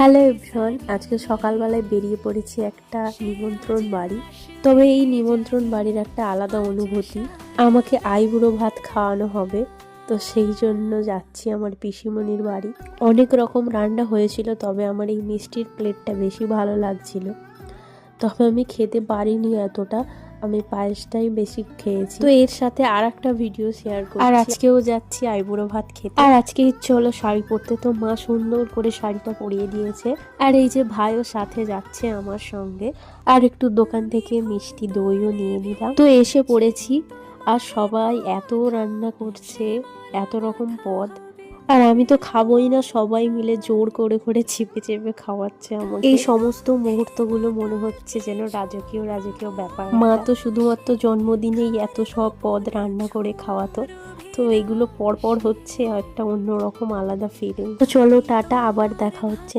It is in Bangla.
হ্যালো এভরিওয়ান, আজকে সকালবেলায় বেরিয়ে পড়েছি একটা নিমন্ত্রণ বাড়ি। তবে এই নিমন্ত্রণ বাড়ির একটা আলাদা অনুভূতি। আমাকে আইবুড়ো ভাত খাওয়ানো হবে, তো সেই জন্য যাচ্ছি আমার পিসিমণির বাড়ি। অনেক রকম রান্না হয়েছিল, তবে আমার এই মিষ্টির প্লেটটা বেশি ভালো লাগছিল। তবে আমি খেতে পারিনি এতটা, আমি পায়েসটাই বেশি খেয়েছি। তো এর সাথে আর একটা ভিডিও শেয়ার করছি। আর আজকেও যাচ্ছি আইবুড়ো ভাত খেতে। আর আজকে ইচ্ছে হলো শাড়ি পরতে, তো মা সুন্দর করে শাড়িটা পরিয়ে দিয়েছে। আর এই যে ভাইও সাথে যাচ্ছে আমার সঙ্গে। আর একটু দোকান থেকে মিষ্টি দইও নিয়ে নিলাম। তো এসে পড়েছি, আর সবাই এত রান্না করছে, এত রকম পদ। আর আমি তো খাবোই না, সবাই মিলে জোর করে করে চিপে চেপে খাওয়াচ্ছে আমাকে। এই সমস্ত মুহূর্তগুলো মনে হচ্ছে যেন রাজকীয় রাজকীয় ব্যাপার। মা তো শুধুমাত্র জন্মদিনেই এত সব পদ রান্না করে খাওয়াতো, তো এগুলো পরপর হচ্ছে একটা অন্যরকম আলাদা ফিলিং। তো চলো টাটা, আবার দেখা হচ্ছে।